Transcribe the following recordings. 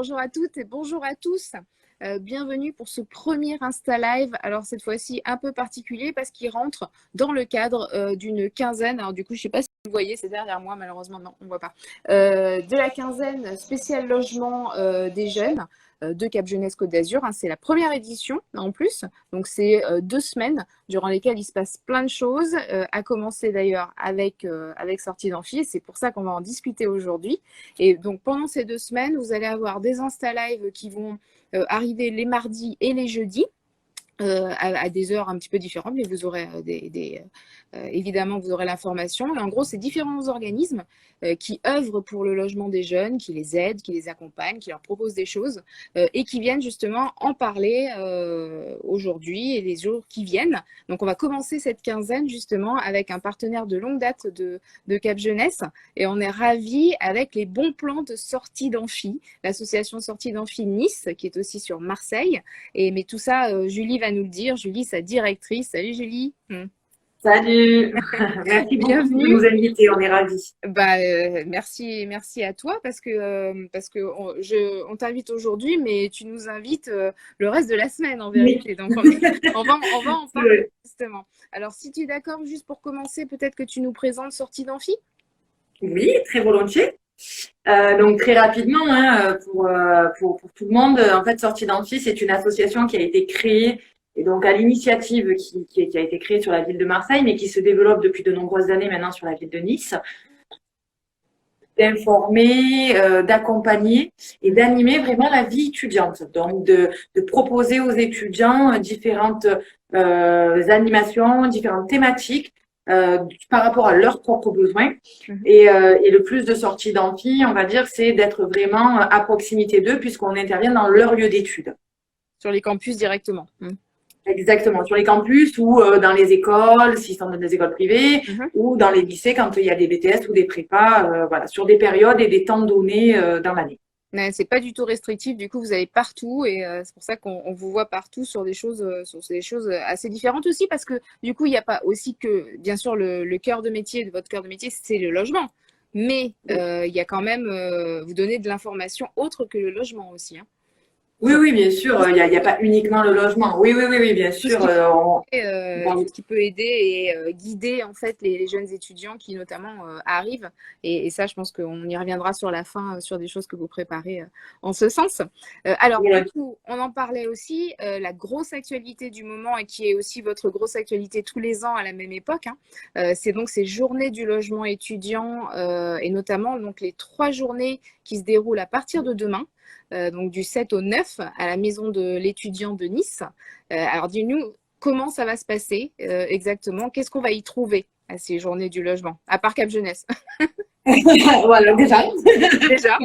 bonjour à toutes et bonjour à tous. Bienvenue pour ce premier Insta Live. Alors cette fois-ci un peu particulier parce qu'il rentre dans le cadre d'une quinzaine. Alors du coup, je ne sais pas si vous voyez, c'est derrière moi, malheureusement non, on ne voit pas. De la quinzaine spéciale logement des jeunes de Cap Jeunesse Côte d'Azur. Hein, c'est la première édition en plus. Donc c'est 2 semaines durant lesquelles il se passe plein de choses. À commencer d'ailleurs avec sortie d'amphi. C'est pour ça qu'on va en discuter aujourd'hui. Et donc pendant ces 2 semaines, vous allez avoir des Insta Live qui vont arriver les mardis et les jeudis. À des heures un petit peu différentes, mais vous aurez évidemment, vous aurez l'information. Et en gros, c'est différents organismes qui œuvrent pour le logement des jeunes, qui les aident, qui les accompagnent, qui leur proposent des choses et qui viennent justement en parler aujourd'hui et les jours qui viennent. Donc, on va commencer cette quinzaine justement avec un partenaire de longue date de Cap Jeunesse et on est ravis avec les bons plans de sortie d'amphi, l'association Sortie d'amphi Nice, qui est aussi sur Marseille. Mais tout ça, Julie va nous le dire. Julie, sa directrice. Salut Julie. Salut, merci beaucoup de Bienvenue. nous inviter, on est ravis. Merci à toi parce que on t'invite aujourd'hui, mais tu nous invites le reste de la semaine en Oui, vérité. Donc on va en parler justement. Alors si tu es d'accord, juste pour commencer, peut-être que tu nous présentes Sortie d'amphi. oui, très volontiers. Donc très rapidement, hein, pour tout le monde, en fait, Sortie d'Amphi, c'est une association qui a été créée et donc à l'initiative qui a été créée sur la ville de Marseille, mais qui se développe depuis de nombreuses années maintenant sur la ville de Nice, d'informer, d'accompagner et d'animer vraiment la vie étudiante. Donc de proposer aux étudiants différentes animations, différentes thématiques par rapport à leurs propres besoins. Et le plus de sorties d'amphi, on va dire, c'est d'être vraiment à proximité d'eux puisqu'on intervient dans leur lieu d'études. Sur les campus directement. Exactement, sur les campus ou dans les écoles, s'ils sont dans des écoles privées, ou dans les lycées quand il y a des BTS ou des prépas, voilà, sur des périodes et des temps donnés dans l'année. C'est pas du tout restrictif, du coup vous allez partout et c'est pour ça qu'on vous voit partout sur des choses assez différentes aussi parce que du coup il n'y a pas aussi que bien sûr le cœur de métier de votre cœur de métier c'est le logement, mais il y a quand même vous donnez de l'information autre que le logement aussi. Hein. Oui, oui, bien sûr, il y a pas uniquement le logement. Oui, oui, oui, oui, bien Tout ce sûr. qui On- tout ce qui peut aider et guider en fait les jeunes étudiants qui notamment arrivent. Et ça, je pense qu'on y reviendra sur la fin, sur des choses que vous préparez en ce sens. Alors, du coup, on en parlait aussi, la grosse actualité du moment et qui est aussi votre grosse actualité tous les ans à la même époque, hein, c'est donc ces journées du logement étudiant et notamment donc les 3 journées qui se déroulent à partir de demain. Donc du 7 au 9 à la maison de l'étudiant de Nice. Alors dis-nous comment ça va se passer exactement, qu'est-ce qu'on va y trouver à ces journées du logement, à part Cap Jeunesse. Voilà, déjà, Déjà,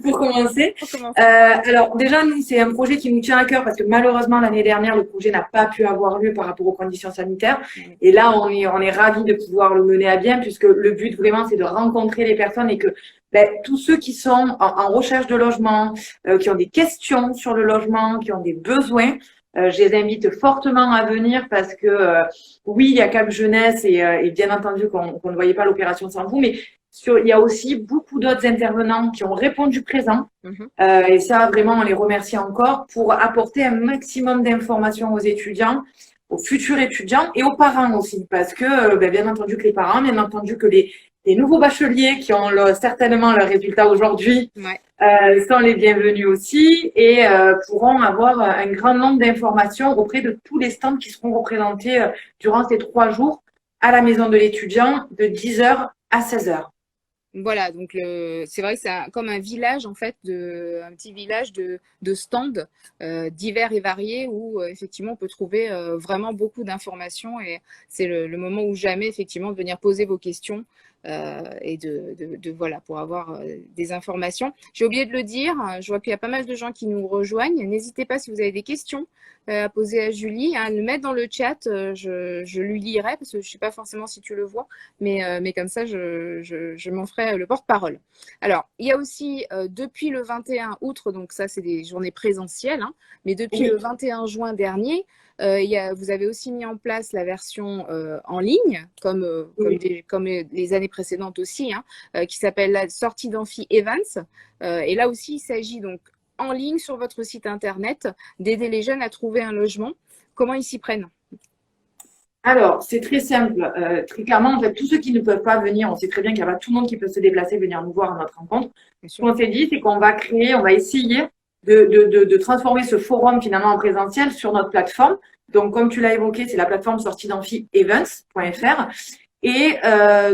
pour commencer. pour commencer. Alors déjà, nous, c'est un projet qui nous tient à cœur parce que malheureusement, l'année dernière, le projet n'a pas pu avoir lieu par rapport aux conditions sanitaires. Et là, on est ravis de pouvoir le mener à bien puisque le but vraiment, c'est de rencontrer les personnes et que tous ceux qui sont en recherche de logement, qui ont des questions sur le logement, qui ont des besoins, je les invite fortement à venir parce que oui, il y a Cap Jeunesse et bien entendu qu'on ne voyait pas l'opération sans vous, mais il y a aussi beaucoup d'autres intervenants qui ont répondu présent. Et ça, vraiment, on les remercie encore pour apporter un maximum d'informations aux étudiants, aux futurs étudiants et aux parents aussi. Parce que, bien entendu que les parents, bien entendu que les nouveaux bacheliers qui ont certainement leurs résultats aujourd'hui sont les bienvenus aussi et pourront avoir un grand nombre d'informations auprès de tous les stands qui seront représentés durant ces 3 jours à la maison de l'étudiant de 10h à 16h. Voilà, donc c'est vrai que c'est comme un village en fait, un petit village de stands divers et variés où effectivement on peut trouver vraiment beaucoup d'informations et c'est le moment ou jamais effectivement de venir poser vos questions et voilà pour avoir des informations. J'ai oublié de le dire, je vois qu'il y a pas mal de gens qui nous rejoignent. N'hésitez pas si vous avez des questions à poser à Julie, à le mettre dans le chat, je lui lirai parce que je ne sais pas forcément si tu le vois. Mais comme ça, je m'en ferai le porte-parole. Alors, il y a aussi, depuis le 21 août, donc ça, c'est des journées présentielles, hein, mais depuis le 21 juin dernier, Vous avez aussi mis en place la version en ligne, comme les années précédentes aussi, hein, qui s'appelle la sortie d'amphi Evans. Et là aussi, il s'agit donc en ligne sur votre site internet d'aider les jeunes à trouver un logement. Comment ils s'y prennent? Alors, c'est très simple. Très clairement, en fait, tous ceux qui ne peuvent pas venir, on sait très bien qu'il n'y a pas tout le monde qui peut se déplacer, venir nous voir à notre rencontre. Ce qu'on s'est dit, c'est qu'on va créer, on va essayer de transformer ce forum finalement en présentiel sur notre plateforme. Donc, comme tu l'as évoqué, c'est la plateforme sortie d'amphi events.fr. Et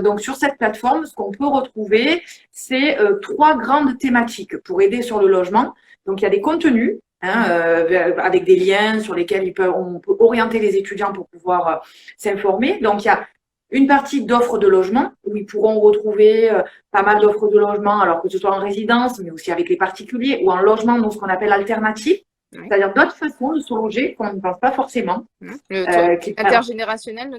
donc, sur cette plateforme, ce qu'on peut retrouver, c'est 3 grandes thématiques pour aider sur le logement. Donc, il y a des contenus, avec des liens sur lesquels on peut orienter les étudiants pour pouvoir s'informer. Donc, il y a une partie d'offres de logement où ils pourront retrouver pas mal d'offres de logement, alors que ce soit en résidence, mais aussi avec les particuliers ou en logement, dans ce qu'on appelle alternatif, c'est-à-dire d'autres façons de se loger qu'on ne pense pas forcément. Intergénérationnel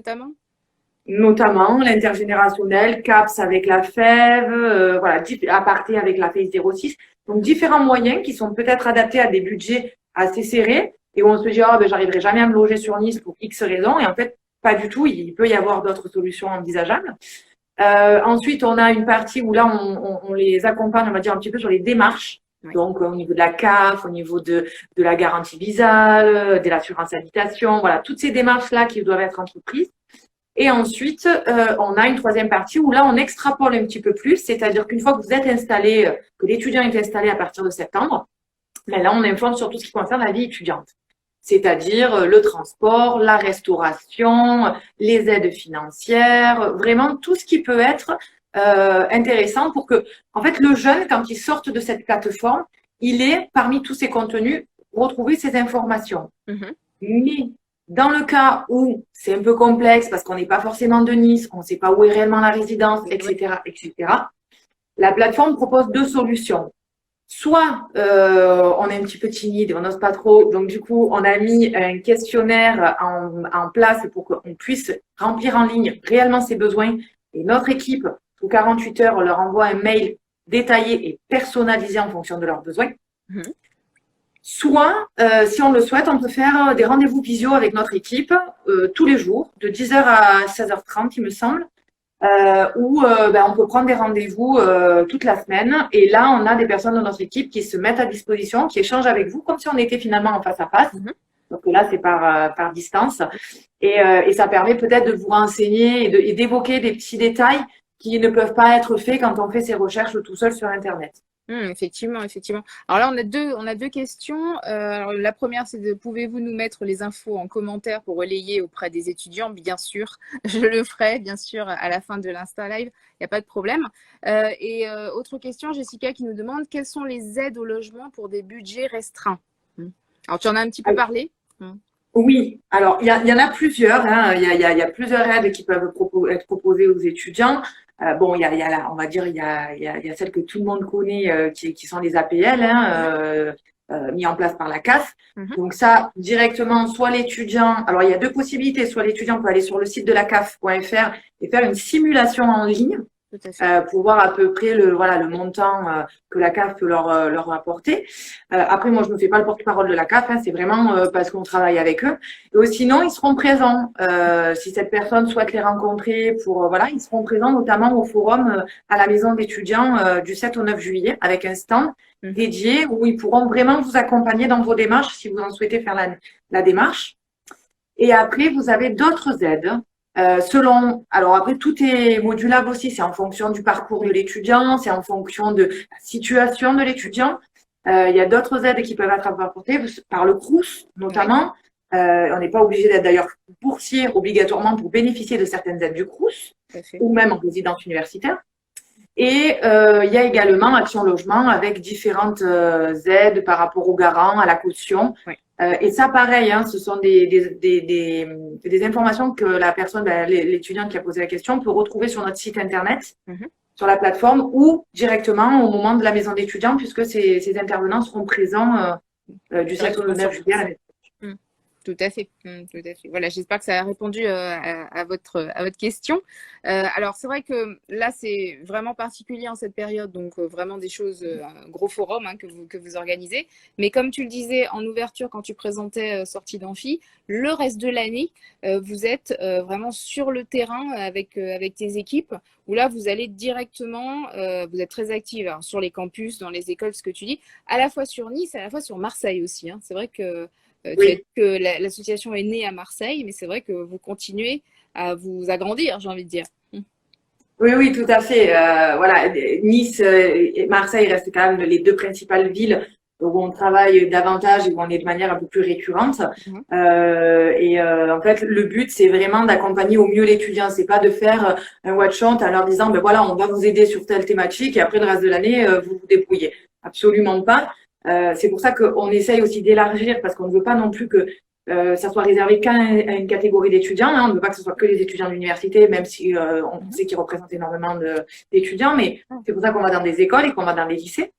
notamment l'intergénérationnel, CAPS avec la FEV, voilà, aparté avec la FEI 06. Donc, différents moyens qui sont peut-être adaptés à des budgets assez serrés et où on se dit, oh, ben, j'arriverai jamais à me loger sur Nice pour X raisons. Et en fait, pas du tout. Il peut y avoir d'autres solutions envisageables. Ensuite, on a une partie où là, on les accompagne, on va dire, un petit peu sur les démarches. Oui. Donc, au niveau de la CAF, au niveau de la garantie visale, de l'assurance habitation, voilà, toutes ces démarches-là qui doivent être entreprises. Et ensuite, on a une troisième partie où là, on extrapole un petit peu plus, c'est-à-dire qu'une fois que vous êtes installé, que l'étudiant est installé à partir de septembre, ben là, on informe sur tout ce qui concerne la vie étudiante, c'est-à-dire le transport, la restauration, les aides financières, vraiment tout ce qui peut être intéressant pour que, en fait, le jeune, quand il sort de cette plateforme, il est, parmi tous ces contenus, retrouver ces informations. Mais dans le cas où c'est un peu complexe parce qu'on n'est pas forcément de Nice, on ne sait pas où est réellement la résidence, etc., la plateforme propose 2 solutions. Soit on est un petit peu timide, on n'ose pas trop, donc du coup, on a mis un questionnaire en place pour qu'on puisse remplir en ligne réellement ses besoins. Et notre équipe, sous 48 heures, leur envoie un mail détaillé et personnalisé en fonction de leurs besoins. Soit, si on le souhaite, on peut faire des rendez-vous visio avec notre équipe tous les jours, de 10h à 16h30, il me semble, où on peut prendre des rendez-vous toute la semaine. Et là, on a des personnes de notre équipe qui se mettent à disposition, qui échangent avec vous, comme si on était finalement en face à face. Donc là, c'est par distance. Et ça permet peut-être de vous renseigner et d'évoquer des petits détails qui ne peuvent pas être faits quand on fait ses recherches tout seul sur Internet. Effectivement. Alors là, on a deux questions. Alors, la première, c'est pouvez-vous nous mettre les infos en commentaire pour relayer auprès des étudiants? Bien sûr, je le ferai, bien sûr, à la fin de l'Insta Live. Il n'y a pas de problème. Autre question, Jessica qui nous demande quelles sont les aides au logement pour des budgets restreints? Alors, tu en as un petit peu parlé. Oui, alors il y en a plusieurs. Il y a plusieurs aides qui peuvent être proposées aux étudiants. Bon, il y a on va dire, il y a celles que tout le monde connaît, qui sont les APL, mis en place par la CAF. Donc ça, directement, soit l'étudiant. Alors il y a 2 possibilités. Soit l'étudiant peut aller sur le site de la CAF.fr et faire une simulation en ligne. Pour voir à peu près le montant que la CAF peut leur apporter. Après, moi, je ne fais pas le porte-parole de la CAF, c'est vraiment parce qu'on travaille avec eux. Et sinon, ils seront présents. Si cette personne souhaite les rencontrer, ils seront présents notamment au forum à la maison d'étudiants du 7 au 9 juillet avec un stand dédié où ils pourront vraiment vous accompagner dans vos démarches si vous en souhaitez faire la démarche. Et après, vous avez d'autres aides. Alors après, tout est modulable aussi, c'est en fonction du parcours de l'étudiant, c'est en fonction de la situation de l'étudiant. Il y a d'autres aides qui peuvent être apportées par le Crous, notamment. On n'est pas obligé d'être d'ailleurs boursier obligatoirement pour bénéficier de certaines aides du Crous, ou même en résidence universitaire. Et il y a également Action Logement avec différentes aides par rapport aux garants, à la caution. Et ça, pareil, ce sont des informations que la personne, l'étudiant qui a posé la question, peut retrouver sur notre site internet, sur la plateforme, ou directement au moment de la maison d'étudiants, puisque ces intervenants seront présents du 7 au 9 juillet. Tout à fait, tout à fait. Voilà, j'espère que ça a répondu à votre question. Alors, c'est vrai que là, c'est vraiment particulier en cette période, donc vraiment des choses, un gros forum hein, que vous organisez. Mais comme tu le disais en ouverture, quand tu présentais Sortie d'Amphi, le reste de l'année, vous êtes vraiment sur le terrain avec tes équipes, où là, vous allez directement, vous êtes très active alors, sur les campus, dans les écoles, ce que tu dis, à la fois sur Nice, à la fois sur Marseille aussi. Hein. C'est vrai que tu as Oui. dit que l'association est née à Marseille, mais c'est vrai que vous continuez à vous agrandir, j'ai envie de dire. Oui, oui, tout à fait. Voilà, Nice et Marseille restent quand même les deux principales villes où on travaille davantage et où on est de manière un peu plus récurrente. Mhm. En fait, le but, c'est vraiment d'accompagner au mieux l'étudiant. C'est pas de faire un one-shot en leur disant, ben voilà, on va vous aider sur telle thématique et après le reste de l'année, vous vous débrouillez. Absolument pas. C'est pour ça qu'on essaye aussi d'élargir parce qu'on ne veut pas non plus que ça soit réservé qu'à une catégorie d'étudiants. Hein. On ne veut pas que ce soit que les étudiants de l'université, même si on sait qu'ils représentent énormément d'étudiants, mais c'est pour ça qu'on va dans des écoles et qu'on va dans des lycées.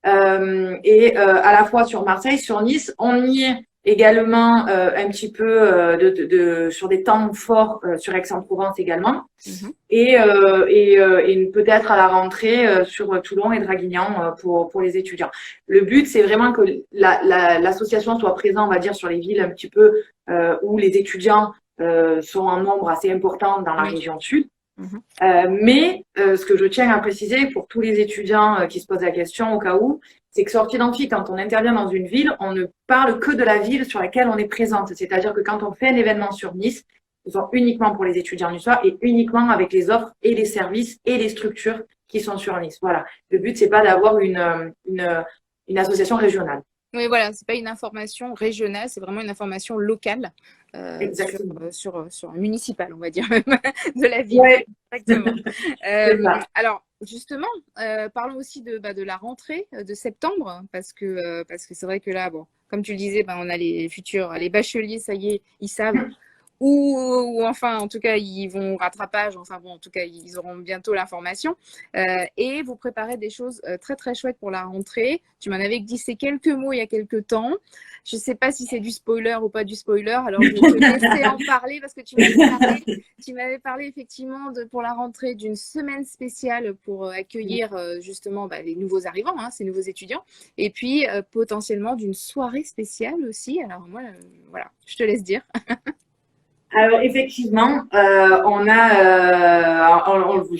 À la fois sur Marseille, sur Nice, on y est également un petit peu sur des temps forts sur Aix-en-Provence également, Mhm. et peut-être à la rentrée sur Toulon et Draguignan pour les étudiants. Le but, c'est vraiment que l'association soit présente, on va dire, sur les villes un petit peu où les étudiants sont en nombre assez important dans la Oui. région sud. Mhm. Ce que je tiens à préciser pour tous les étudiants qui se posent la question au cas où, c'est que Sortie d'Amphi, quand on intervient dans une ville, on ne parle que de la ville sur laquelle on est présente. C'est-à-dire que quand on fait un événement sur Nice, ce sont uniquement pour les étudiants niçois et uniquement avec les offres et les services et les structures qui sont sur Nice. Voilà. Le but, c'est pas d'avoir une association régionale. Oui, voilà, c'est pas une information régionale, c'est vraiment une information locale Exactement. sur municipale, on va dire même, de la ville. Ouais, Exactement. c'est ça. Alors, justement, parlons aussi de la rentrée de septembre, parce que c'est vrai que là, bon, comme tu le disais, on a les futurs, les bacheliers, ça y est, ils savent ou enfin, en tout cas, ils vont au rattrapage. Enfin bon, en tout cas, ils auront bientôt l'information. Et vous préparez des choses très très chouettes pour la rentrée. Tu m'en avais glissé quelques mots il y a quelques temps. Je ne sais pas si c'est du spoiler ou pas du spoiler. Alors je vais te laisser en parler parce que tu m'avais parlé effectivement pour la rentrée d'une semaine spéciale pour accueillir justement les nouveaux arrivants, hein, ces nouveaux étudiants, et puis potentiellement d'une soirée spéciale aussi. Alors moi, voilà, je te laisse dire. Alors effectivement, je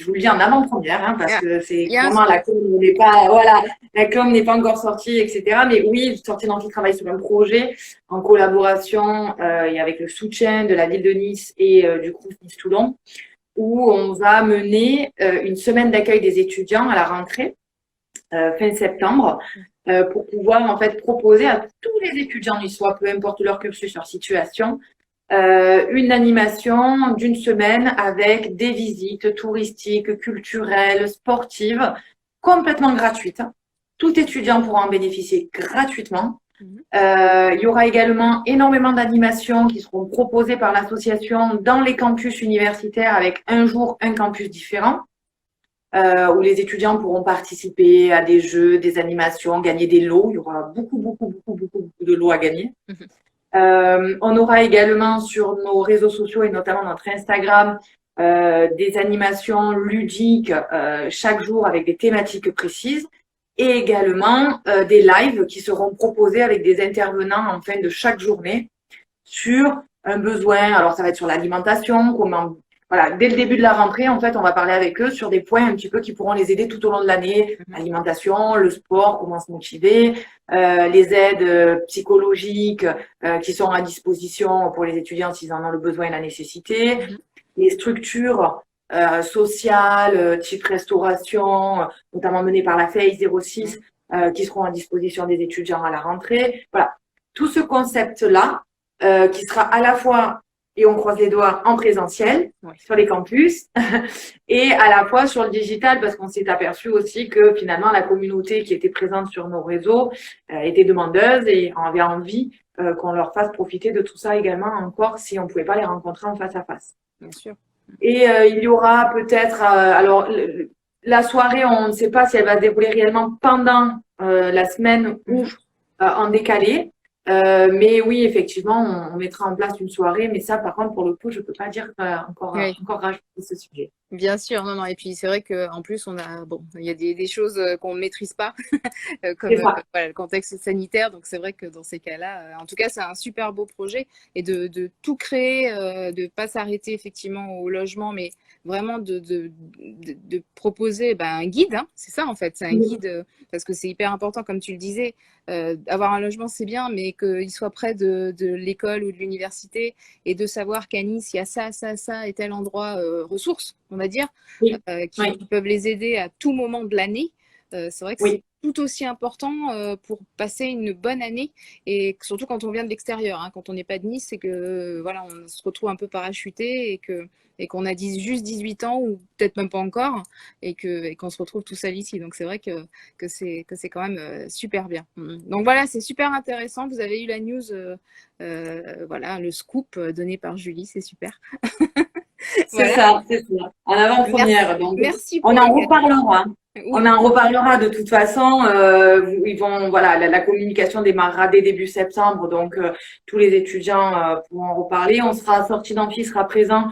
vous le dis en avant-première, hein, parce que c'est Il y a un vraiment la com n'est pas, voilà, la com n'est pas encore sortie, etc. Mais oui, Sortie d'Amphi travaille sur un projet en collaboration et avec le soutien de la ville de Nice et du groupe Nice Toulon, où on va mener une semaine d'accueil des étudiants à la rentrée fin septembre. Pour pouvoir en fait proposer à tous les étudiants niçois, peu importe leur cursus, leur situation, une animation d'une semaine avec des visites touristiques, culturelles, sportives, complètement gratuites. Tout étudiant pourra en bénéficier gratuitement. Il y aura également énormément d'animations qui seront proposées par l'association dans les campus universitaires avec un jour, un campus différent, où les étudiants pourront participer à des jeux, des animations, gagner des lots. Il y aura beaucoup de lots à gagner. On aura également sur nos réseaux sociaux et notamment notre Instagram des animations ludiques chaque jour avec des thématiques précises et également des lives qui seront proposés avec des intervenants en fin de chaque journée sur un besoin. Alors ça va être sur l'alimentation, comment voilà, dès le début de la rentrée, en fait, on va parler avec eux sur des points un petit peu qui pourront les aider tout au long de l'année. L'alimentation, le sport, comment se motiver, les aides psychologiques qui sont à disposition pour les étudiants s'ils en ont le besoin et la nécessité, les structures sociales, type restauration, notamment menées par la FEI 06, qui seront à disposition des étudiants à la rentrée. Voilà, tout ce concept-là qui sera à la fois, et on croise les doigts, en présentiel sur les campus et à la fois sur le digital, parce qu'on s'est aperçu aussi que finalement la communauté qui était présente sur nos réseaux était demandeuse et avait envie qu'on leur fasse profiter de tout ça également encore si on ne pouvait pas les rencontrer en face à face. Bien sûr. Et il y aura peut-être, la soirée, on ne sait pas si elle va se dérouler réellement pendant la semaine ou en décalé. Mais oui, effectivement, on mettra en place une soirée. Mais ça, par contre, pour le coup, je peux pas dire Oui. encore rajouter ce sujet. Bien sûr, non, non. Et puis c'est vrai qu'en plus, il y a des choses qu'on ne maîtrise pas, comme C'est ça. voilà, le contexte sanitaire. Donc c'est vrai que dans ces cas-là, en tout cas, c'est un super beau projet et de tout créer, de pas s'arrêter effectivement au logement, mais vraiment de proposer un guide. Hein, c'est ça en fait, c'est un guide parce que c'est hyper important, comme tu le disais. Avoir un logement, c'est bien, mais qu'il soit près de l'école ou de l'université et de savoir qu'à Nice, il y a ça, ça, ça et tel endroit ressources, on va dire, Oui, qui peuvent les aider à tout moment de l'année. C'est vrai que c'est oui, tout aussi important pour passer une bonne année et surtout quand on vient de l'extérieur. Hein, quand on n'est pas de Nice, c'est que voilà, on se retrouve un peu parachuté et qu'on a juste 18 ans ou peut-être même pas encore et qu'on se retrouve tout seul ici. Donc c'est vrai que c'est quand même super bien. Donc voilà, c'est super intéressant. Vous avez eu la news, voilà, le scoop donné par Julie, c'est super. c'est Voilà. ça, c'est ça. En Merci, avant-première. Donc, merci on pour en les cadeaux. reparlera. On Oui, en reparlera de toute façon. Ils vont, voilà, la communication démarrera dès début septembre, donc tous les étudiants pourront en reparler. On sera sorti d'amphi, sera présent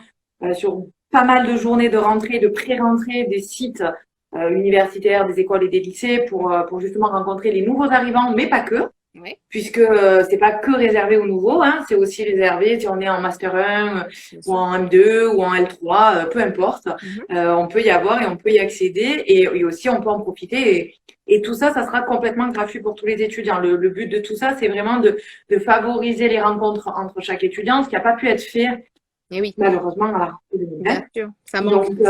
sur pas mal de journées de rentrée, de pré-rentrée des sites universitaires, des écoles et des lycées pour justement rencontrer les nouveaux arrivants, mais pas que. oui, Puisque c'est pas que réservé aux nouveaux, hein, c'est aussi réservé si on est en master 1 bien ou sûr. en M2 ou en L3, peu importe, Mhm. on peut y avoir et on peut y accéder et aussi on peut en profiter et tout ça, ça sera complètement gratuit pour tous les étudiants. Le but de tout ça, c'est vraiment de favoriser les rencontres entre chaque étudiant, ce qui n'a pas pu être fait Et oui, malheureusement à la rentrée bien 2020. sûr, ça manque. Donc,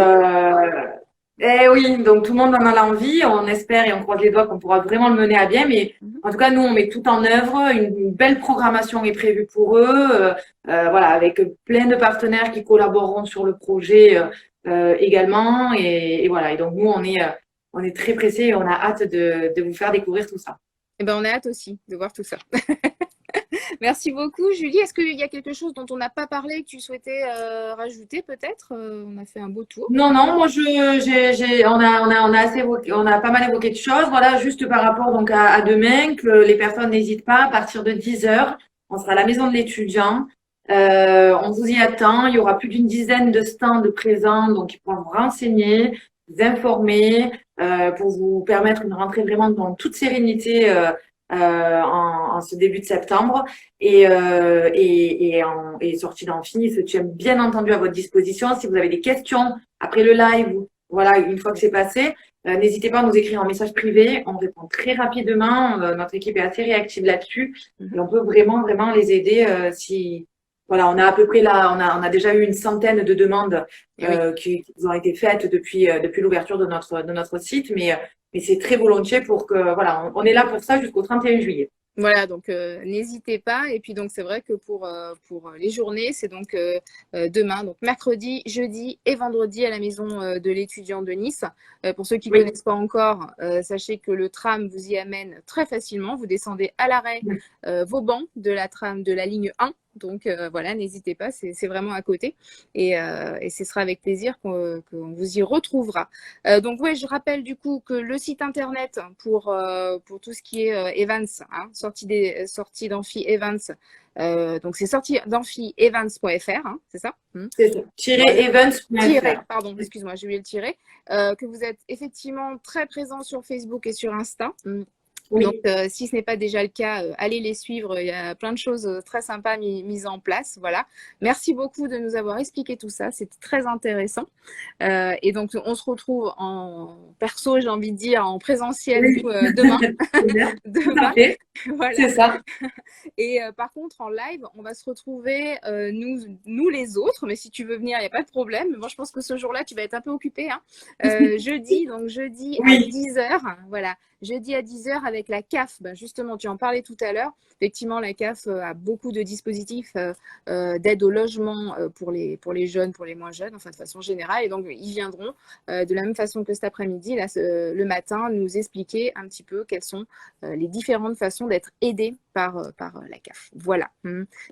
oui, donc tout le monde en a l'envie. On espère et on croise les doigts qu'on pourra vraiment le mener à bien. Mais Mhm. en tout cas, nous, on met tout en œuvre. Une belle programmation est prévue pour eux. Voilà, avec plein de partenaires qui collaboreront sur le projet également. Et voilà. Et donc nous, on est très pressés et on a hâte de vous faire découvrir tout ça. Eh ben, on a hâte aussi de voir tout ça. Merci beaucoup, Julie. Est-ce qu'il y a quelque chose dont on n'a pas parlé que tu souhaitais rajouter peut-être? On a fait un beau tour. Non, non, moi on a assez on a pas mal évoqué de choses. Voilà, juste par rapport donc à demain, que les personnes n'hésitent pas à partir de 10 heures. On sera à la maison de l'étudiant. On vous y attend. Il y aura plus d'une dizaine de stands de présents, donc ils pourront vous renseigner, vous informer, pour vous permettre une rentrée vraiment dans toute sérénité en ce début de septembre et sortie d'amphi, se tient bien entendu à votre disposition. Si vous avez des questions après le live, voilà, une fois que c'est passé, n'hésitez pas à nous écrire en message privé. On répond très rapidement. Notre équipe est assez réactive là-dessus et Mhm. on peut vraiment les aider si voilà, on a à peu près là, on a déjà eu une centaine de demandes Eh oui. qui ont été faites depuis l'ouverture de notre site, mais c'est très volontiers pour que voilà, on est là pour ça jusqu'au 31 juillet. Voilà, donc n'hésitez pas. Et puis donc c'est vrai que pour les journées, c'est donc demain, donc mercredi, jeudi et vendredi à la maison de l'étudiant de Nice. Pour ceux qui ne Oui. connaissent pas encore, sachez que le tram vous y amène très facilement. Vous descendez à l'arrêt Vauban de la tram de la ligne 1. Donc voilà, n'hésitez pas, c'est vraiment à côté. Et ce sera avec plaisir qu'on vous y retrouvera. Donc ouais, je rappelle du coup que le site internet pour tout ce qui est Evans, hein, sortie d'amphi Evans, donc c'est sortie d'amphi evans.fr, hein, c'est ça? C'est ça. Voilà. Events.fr. Pardon, excuse-moi, j'ai oublié le tiret. Que vous êtes effectivement très présent sur Facebook et sur Insta. Donc, Oui. si ce n'est pas déjà le cas, allez les suivre. Il y a plein de choses très sympas mises en place. Voilà. Merci beaucoup de nous avoir expliqué tout ça. C'était très intéressant. Et donc, on se retrouve en perso, j'ai envie de dire, en présentiel, Oui. nous, demain. Bien. Tout à Demain. fait. Voilà. C'est ça. Et par contre, en live, on va se retrouver, nous les autres. Mais si tu veux venir, il n'y a pas de problème. Mais moi, je pense que ce jour-là, tu vas être un peu occupé. Hein. Jeudi à Oui. 10 heures. Voilà. Jeudi à 10 heures avec la CAF. Ben, justement, tu en parlais tout à l'heure. Effectivement, la CAF a beaucoup de dispositifs d'aide au logement pour les jeunes, pour les moins jeunes, enfin de façon générale. Et donc, ils viendront de la même façon que cet après-midi, là, le matin, nous expliquer un petit peu quelles sont les différentes façons d'être aidés par la CAF. Voilà.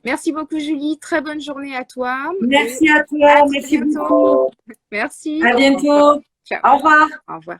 Merci beaucoup, Julie. Très bonne journée à toi. Et Merci à à toi. très Merci bientôt. beaucoup. Merci. À Au revoir. bientôt. Ciao. Au revoir. Au revoir.